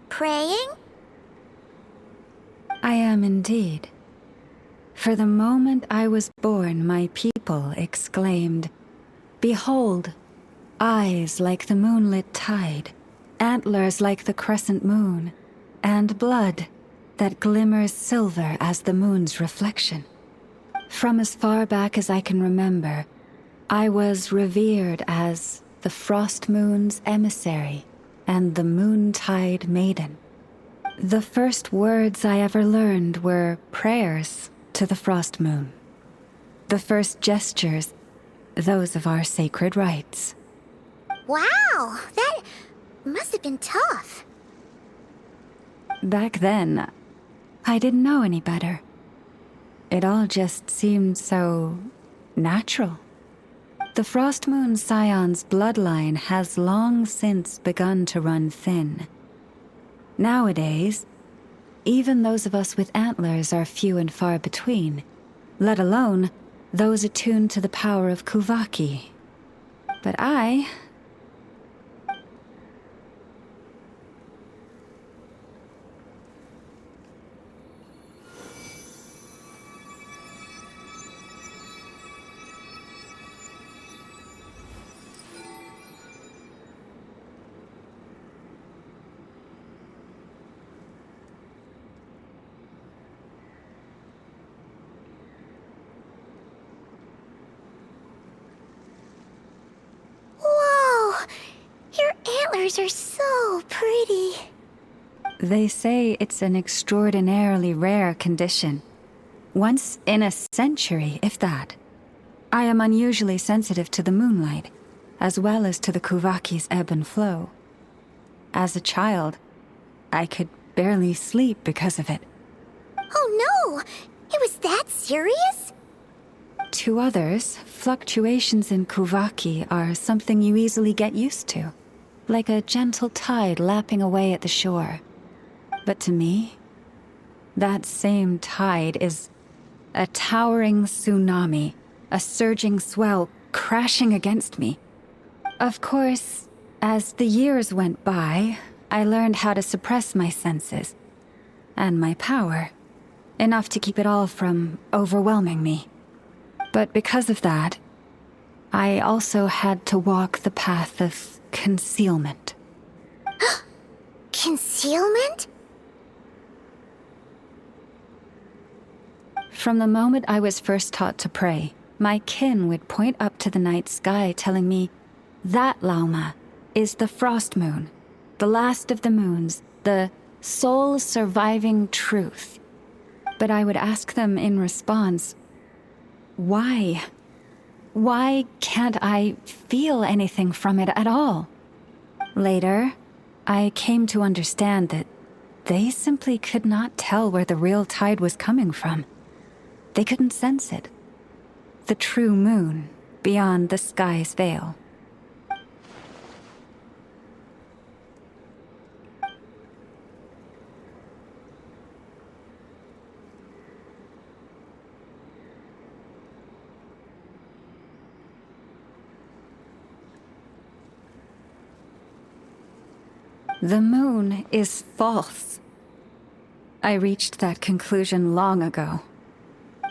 Praying? I am indeed. For the moment I was born, my people exclaimed, "Behold, eyes like the moonlit tide, antlers like the crescent moon, and blood that glimmers silver as the moon's reflection." From as far back as I can remember, I was revered as the Frost Moon's emissary and the Moontide Maiden. The first words I ever learned were prayers to the Frost Moon. The first gestures, those of our sacred rites. Wow, that must have been tough. Back then, I didn't know any better. It all just seemed so natural. The Frost Moon Scion's bloodline has long since begun to run thin. Nowadays, even those of us with antlers are few and far between, let alone those attuned to the power of Kuvaki. But I... Are so pretty. They say it's an extraordinarily rare condition. Once in a century, if that. I am unusually sensitive to the moonlight, as well as to the Kuvaki's ebb and flow. As a child, I could barely sleep because of it. Oh no! It was that serious? To others, fluctuations in Kuvaki are something you easily get used to. Like a gentle tide lapping away at the shore. But to me, that same tide is a towering tsunami, a surging swell crashing against me. Of course, as the years went by, I learned how to suppress my senses and my power, enough to keep it all from overwhelming me. But because of that, I also had to walk the path of concealment. Concealment? From the moment I was first taught to pray, my kin would point up to the night sky telling me, that Lauma is the frost moon, the last of the moons, the sole surviving truth. But I would ask them in response, why? Why can't I feel anything from it at all? Later, I came to understand that they simply could not tell where the real tide was coming from. They couldn't sense it. The true moon beyond the sky's veil. The moon is false. I reached that conclusion long ago.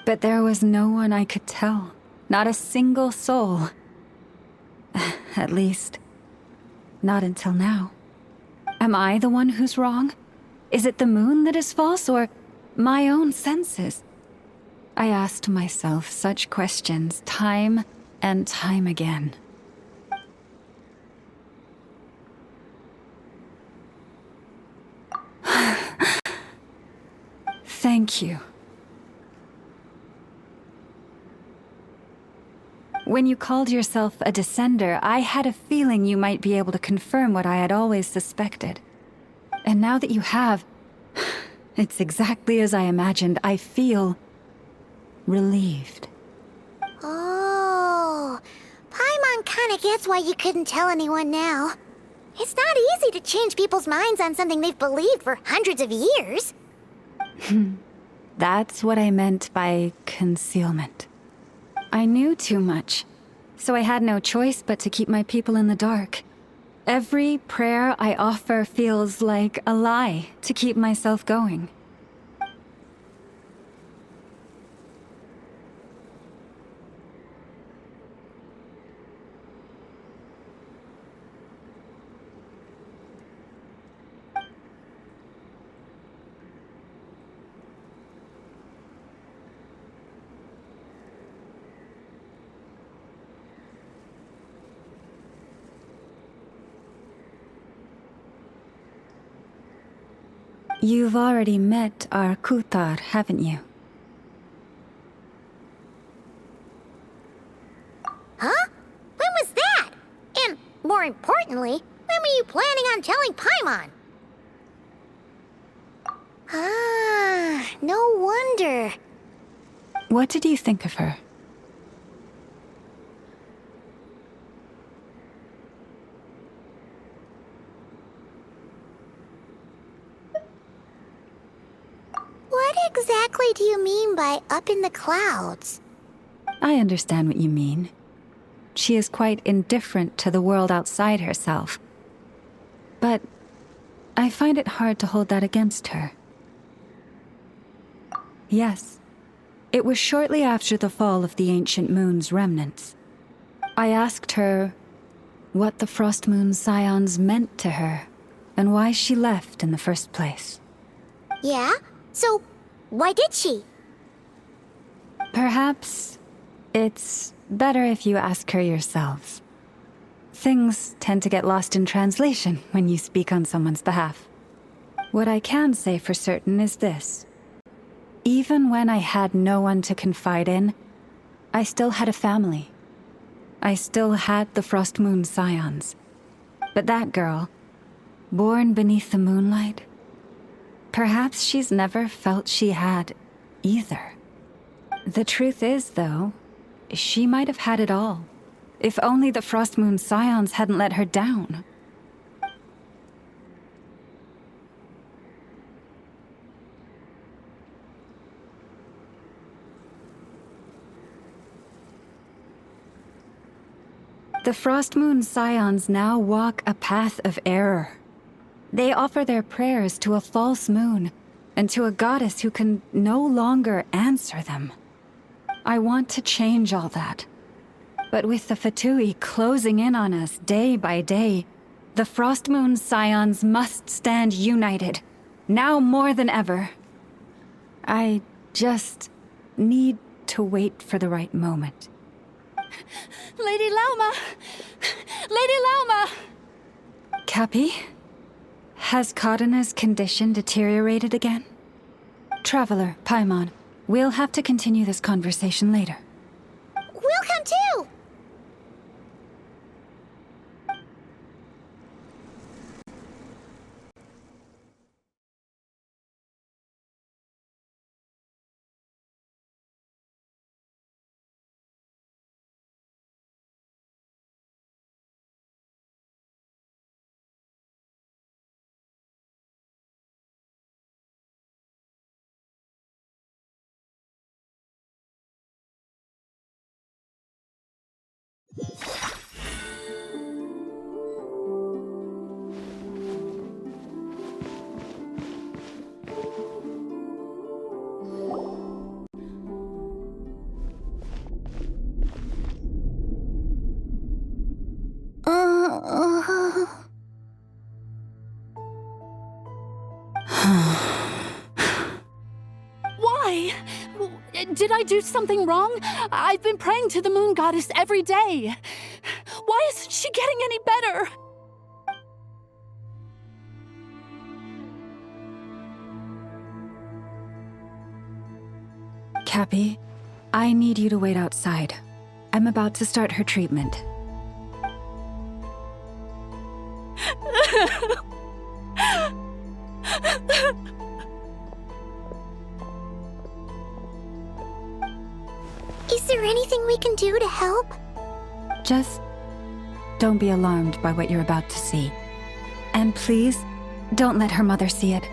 But there was no one I could tell. Not a single soul. At least, not until now. Am I the one who's wrong? Is it the moon that is false, or my own senses? I asked myself such questions time and time again. Thank you. When you called yourself a descender, I had a feeling you might be able to confirm what I had always suspected. And now that you have, it's exactly as I imagined. I feel relieved. Oh, Paimon kinda gets why you couldn't tell anyone now. It's not easy to change people's minds on something they've believed for hundreds of years. That's what I meant by concealment. I knew too much, so I had no choice but to keep my people in the dark. Every prayer I offer feels like a lie to keep myself going. You've already met our Kutar, haven't you? Huh? When was that? And, more importantly, when were you planning on telling Paimon? Ah, no wonder. What did you think of her? What exactly do you mean by up in the clouds? I understand what you mean. She is quite indifferent to the world outside herself. But I find it hard to hold that against her. Yes, it was shortly after the fall of the ancient moon's remnants. I asked her what the Frost Moon Scions meant to her, and why she left in the first place. Yeah? So, why did she? Perhaps it's better if you ask her yourselves. Things tend to get lost in translation when you speak on someone's behalf. What I can say for certain is this. Even when I had no one to confide in, I still had a family. I still had the Frost Moon Scions. But that girl, born beneath the moonlight, perhaps she's never felt she had either. The truth is, though, she might have had it all, if only the Frost Moon Scions hadn't let her down. The Frost Moon Scions now walk a path of error. They offer their prayers to a false moon and to a goddess who can no longer answer them. I want to change all that. But with the Fatui closing in on us day by day, the Frost Moon's scions must stand united, now more than ever. I just need to wait for the right moment. Lady Lauma! Lady Lauma! Cappy? Has Karina's condition deteriorated again? Traveler, Paimon, we'll have to continue this conversation later. We'll come too! Why? Did I do something wrong? I've been praying to the moon goddess every day. Why isn't she getting any better? Cappy, I need you to wait outside. I'm about to start her treatment. Is there anything we can do to help? Just don't be alarmed by what you're about to see. And please, don't let her mother see it.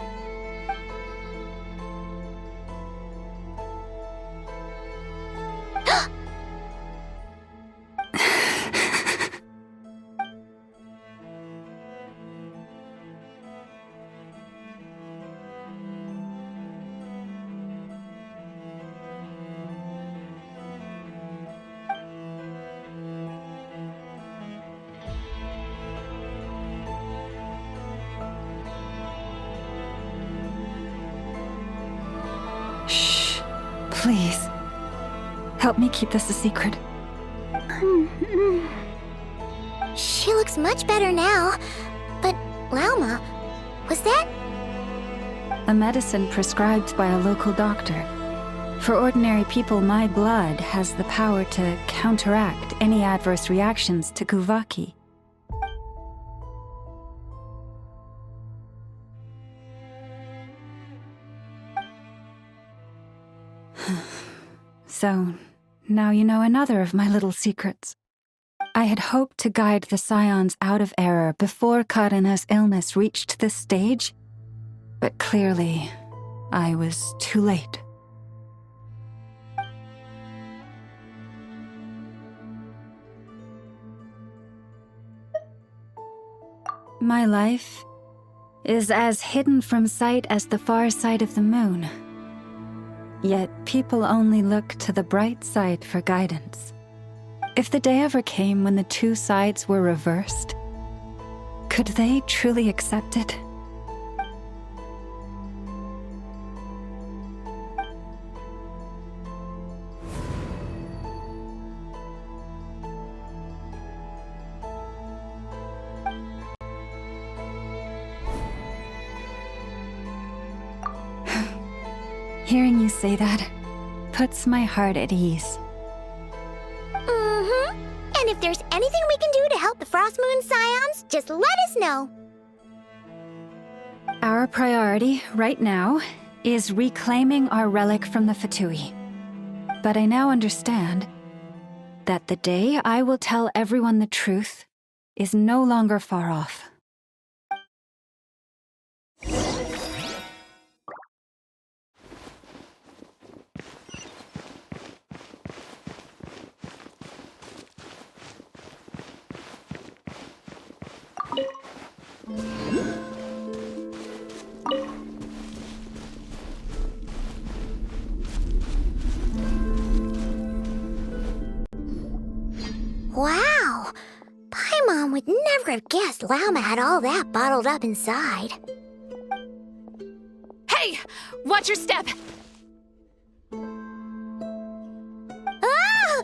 Shh. Please. Help me keep this a secret. She looks much better now. But, Lauma, was that? A medicine prescribed by a local doctor. For ordinary people, my blood has the power to counteract any adverse reactions to Kuvaki. So, now you know another of my little secrets. I had hoped to guide the scions out of error before Karina's illness reached this stage, but clearly, I was too late. My life is as hidden from sight as the far side of the moon. Yet people only look to the bright side for guidance. If the day ever came when the two sides were reversed, could they truly accept it? Hearing you say that puts my heart at ease. And if there's anything we can do to help the Frost Moon Scions, just let us know. Our priority right now is reclaiming our relic from the Fatui. But I now understand that the day I will tell everyone the truth is no longer far off. Wow. Paimon would never have guessed Lauma had all that bottled up inside. Hey! Watch your step! Ah!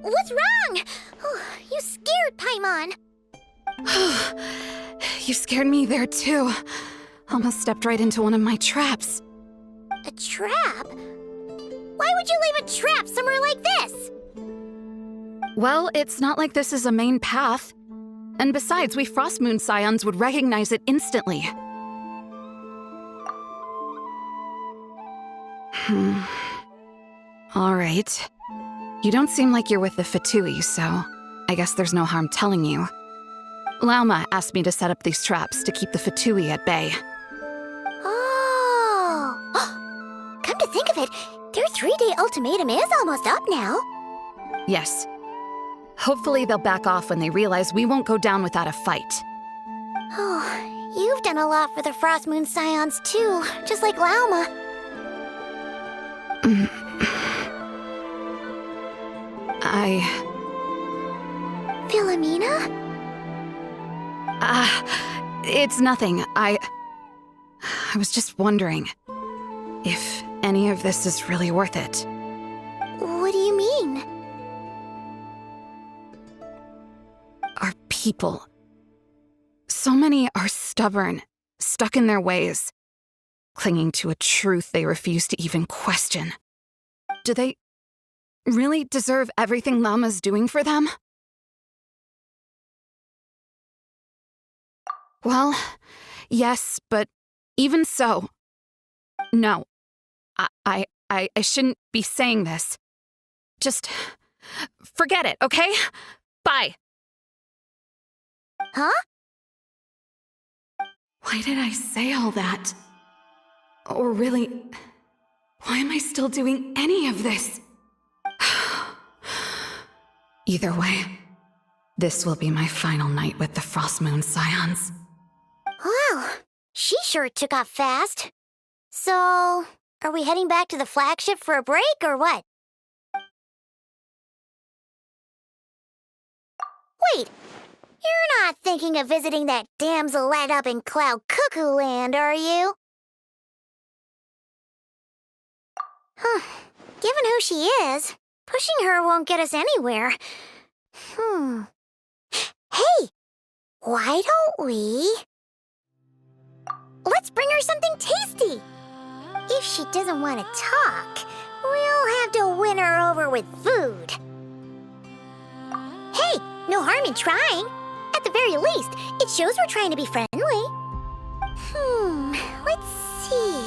What's wrong? Oh, you scared Paimon. You scared me there too. Almost stepped right into one of my traps. A trap? Why would you leave a trap somewhere like this? Well, it's not like this is a main path. And besides, we Frost Moon Scions would recognize it instantly. Alright. You don't seem like you're with the Fatui, so I guess there's no harm telling you. Lauma asked me to set up these traps to keep the Fatui at bay. Oh! Come to think of it, their 3-day ultimatum is almost up now. Yes. Hopefully they'll back off when they realize we won't go down without a fight. Oh, you've done a lot for the Frost Moon Scions too, just like Lauma. Philomena? It's nothing. I was just wondering if any of this is really worth it. What do you mean? Our people. So many are stubborn, stuck in their ways, clinging to a truth they refuse to even question. Do they really deserve everything Lauma's doing for them? Well, yes, but even so, no. I shouldn't be saying this. Just forget it, okay? Bye. Huh? Why did I say all that? Or really, why am I still doing any of this? Either way, this will be my final night with the Frost Moon Scions. Wow, she sure took off fast. So, are we heading back to the flagship for a break or what? Wait, you're not thinking of visiting that damselette up in Cloud Cuckoo Land, are you? Huh. Given who she is, pushing her won't get us anywhere. Hey, why don't we... Let's bring her something tasty. If she doesn't want to talk, we'll have to win her over with food. Hey, no harm in trying. At the very least, it shows we're trying to be friendly. Let's see.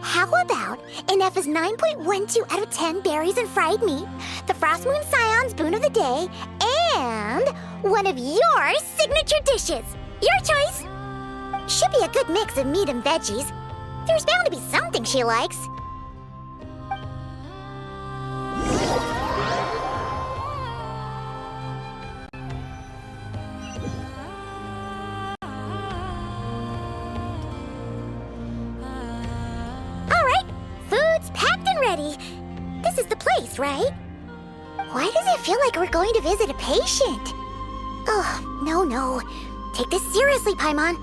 How about an F's 9.12 out of 10 berries and fried meat, the Frost Moon Scion's boon of the day, and one of your signature dishes. Your choice. Should be a good mix of meat and veggies. There's bound to be something she likes. All right, food's packed and ready. This is the place, right? Why does it feel like we're going to visit a patient? Oh, no. Take this seriously, Paimon.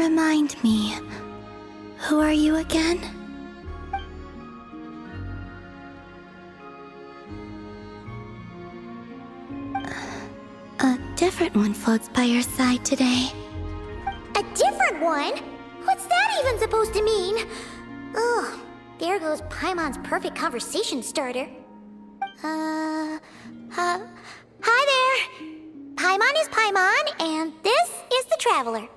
Remind me, who are you again? A different one floats by your side today. A different one? What's that even supposed to mean? Ugh, there goes Paimon's perfect conversation starter. Hi there! Paimon is Paimon, and this is the Traveler.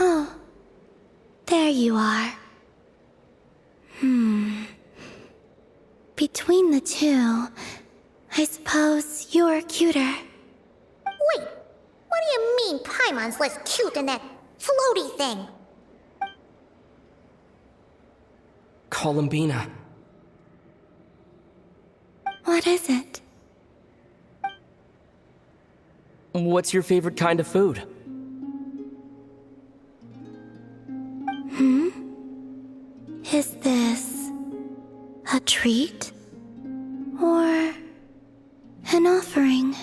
Oh, there you are. Between the two, I suppose you're cuter. Wait, what do you mean Paimon's less cute than that floaty thing? Columbina. What is it? What's your favorite kind of food? Is this a treat? Or an offering?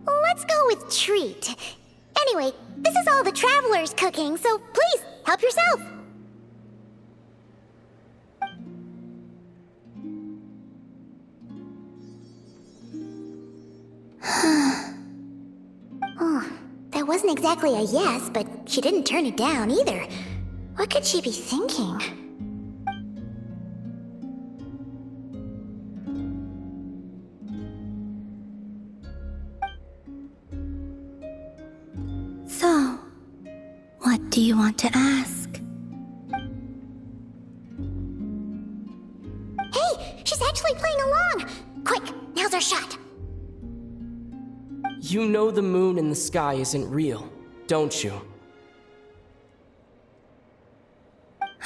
Let's go with treat. Anyway, this is all the Traveler's cooking, so please, help yourself. Oh, that wasn't exactly a yes, but she didn't turn it down either. What could she be thinking? So, what do you want to ask? Hey, she's actually playing along! Quick, now's our shot. You know the moon in the sky isn't real, don't you?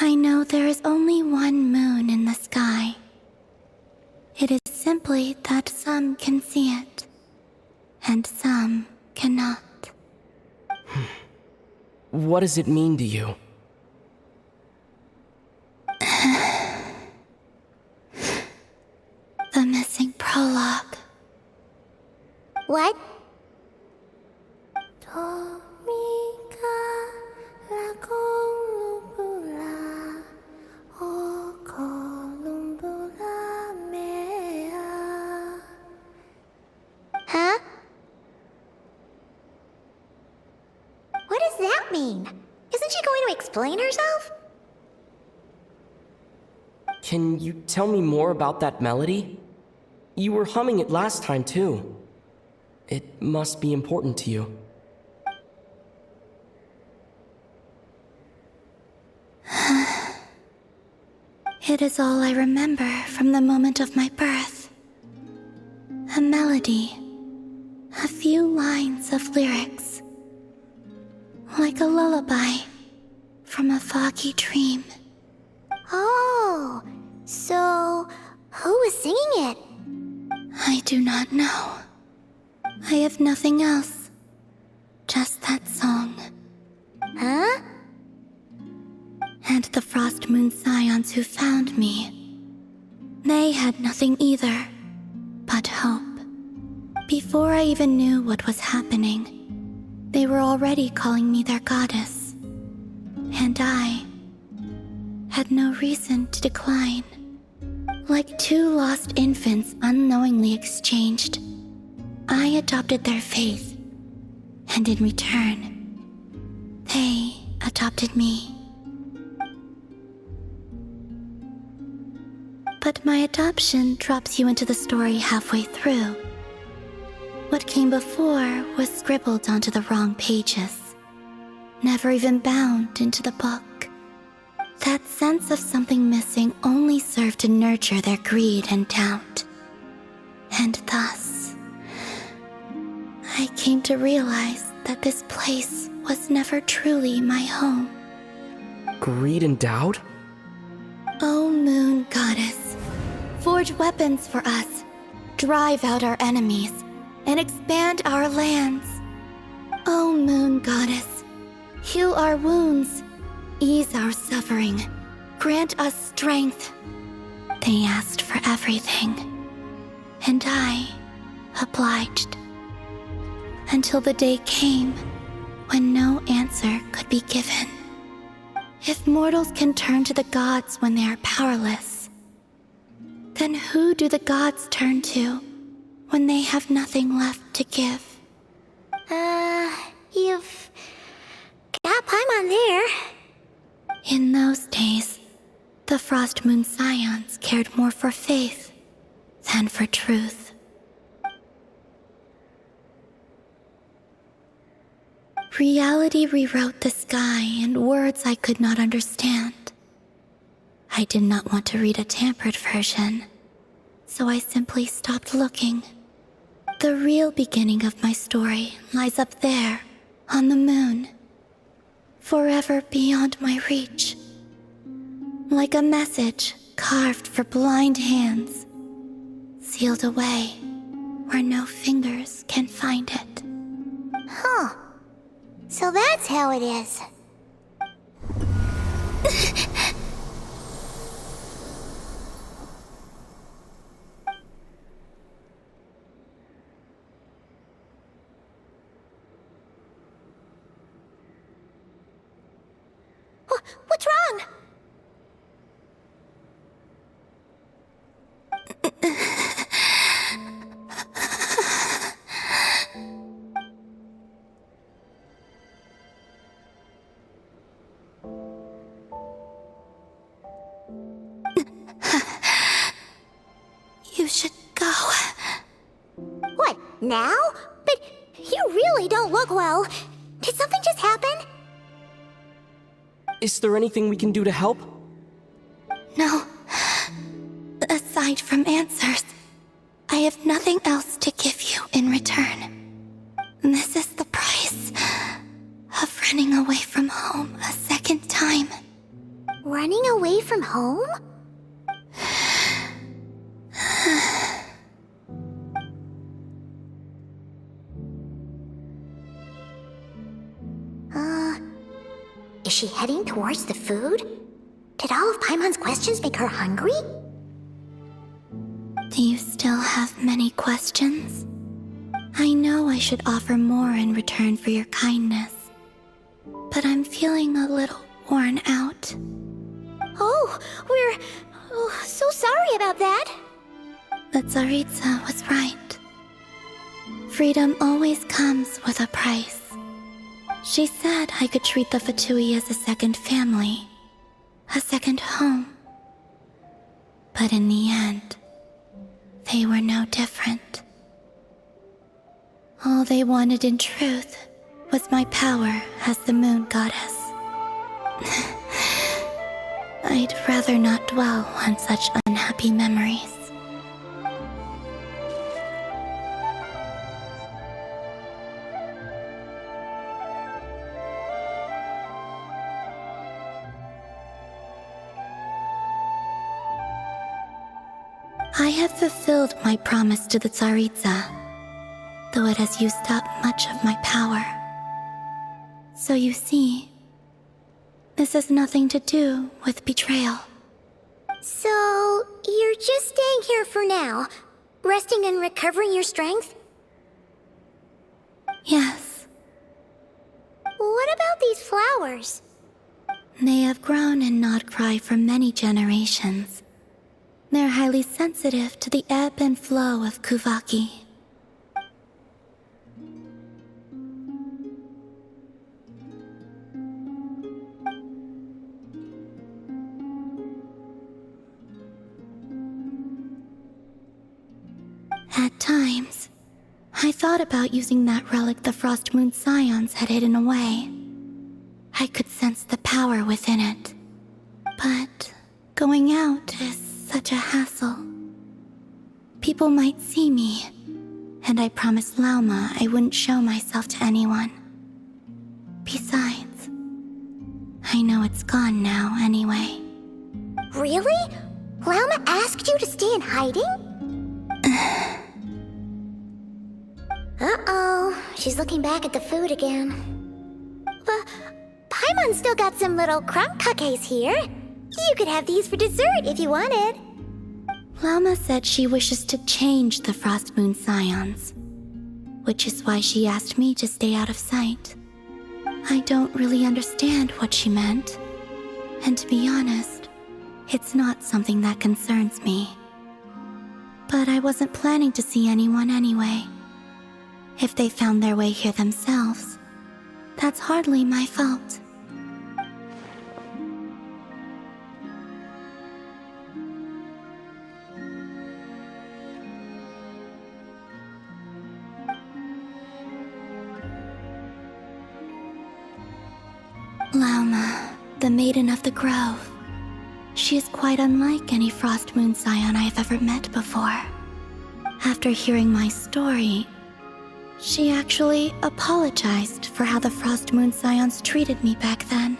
I know there is only one moon in the sky. It is simply that some can see it, and some cannot. What does it mean to you? The missing prologue. What? Huh? What does that mean? Isn't she going to explain herself? Can you tell me more about that melody? You were humming it last time, too. It must be important to you. It is all I remember from the moment of my birth. A melody. A few lines of lyrics. Like a lullaby from a foggy dream. Oh, so who was singing it? I do not know. I have nothing else. Just that song. Huh? And the Frost Moon Scions who found me. They had nothing either, but hope. Before I even knew what was happening, they were already calling me their goddess. And I had no reason to decline. Like two lost infants unknowingly exchanged, I adopted their faith. And in return, they adopted me. But my adoption drops you into the story halfway through. What came before was scribbled onto the wrong pages, never even bound into the book. That sense of something missing only served to nurture their greed and doubt. And thus, I came to realize that this place was never truly my home. Greed and doubt? O Moon Goddess, forge weapons for us, drive out our enemies, and expand our lands. O Moon Goddess, heal our wounds, ease our suffering, grant us strength. They asked for everything, and I obliged. Until the day came when no answer could be given. If mortals can turn to the gods when they are powerless, then who do the gods turn to when they have nothing left to give? You've got Paimon there. In those days, the Frost Moon Scions cared more for faith than for truth. Reality rewrote the sky in words I could not understand. I did not want to read a tampered version, so I simply stopped looking. The real beginning of my story lies up there, on the moon, forever beyond my reach. Like a message carved for blind hands, sealed away where no fingers can find it. Huh. So that's how it is. What's wrong? You should go. What, now? But you really don't look well. Did something just happen? Is there anything we can do to help? No. Aside from answers, I have nothing else to give you in return. This is the price of running away from home a second time. Running away from home? Is she heading towards the food? Did all of Paimon's questions make her hungry? Do you still have many questions? I know I should offer more in return for your kindness, but I'm feeling a little worn out. Oh, we're so sorry about that. The Tsaritsa was right. Freedom always comes with a price. She said I could treat the Fatui as a second family, a second home. But in the end, they were no different. All they wanted in truth was my power as the moon goddess. I'd rather not dwell on such unhappy memories. I have fulfilled my promise to the Tsaritsa, though it has used up much of my power. So you see, this has nothing to do with betrayal. So, you're just staying here for now, resting and recovering your strength? Yes. What about these flowers? They have grown in Nod Cry for many generations. They're highly sensitive to the ebb and flow of Kuvaki. At times, I thought about using that relic the Frost Moon Scions had hidden away. I could sense the power within it. But going out is such a hassle. People might see me, and I promised Lauma I wouldn't show myself to anyone. Besides, I know it's gone now anyway. Really? Lauma asked you to stay in hiding? Uh-oh, she's looking back at the food again. But Paimon's still got some little crumb cupcakes here. You could have these for dessert if you wanted. Llama said she wishes to change the Frost Moon Scions, which is why she asked me to stay out of sight. I don't really understand what she meant, and to be honest, it's not something that concerns me. But I wasn't planning to see anyone anyway. If they found their way here themselves, that's hardly my fault. Lauma, the Maiden of the Grove. She is quite unlike any Frost Moon Scion I have ever met before. After hearing my story, she actually apologized for how the Frost Moon Scions treated me back then.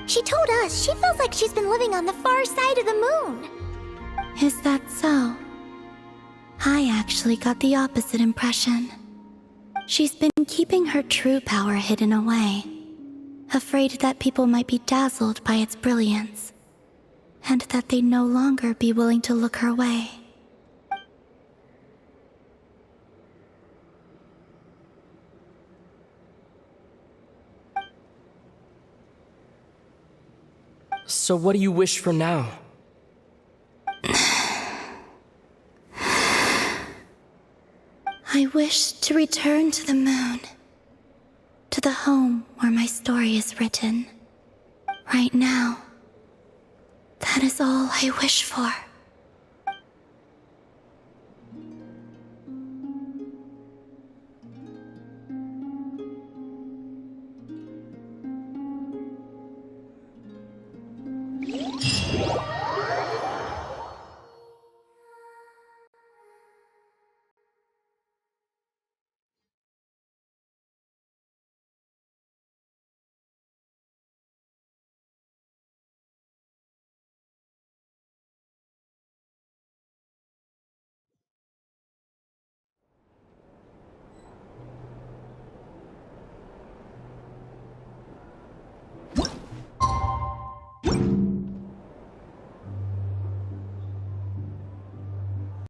She told us she feels like she's been living on the far side of the moon. Is that so? I actually got the opposite impression. She's been keeping her true power hidden away, afraid that people might be dazzled by its brilliance, and that they'd no longer be willing to look her way. So what do you wish for now? I wish to return to the moon, to the home where my story is written. Right now, that is all I wish for.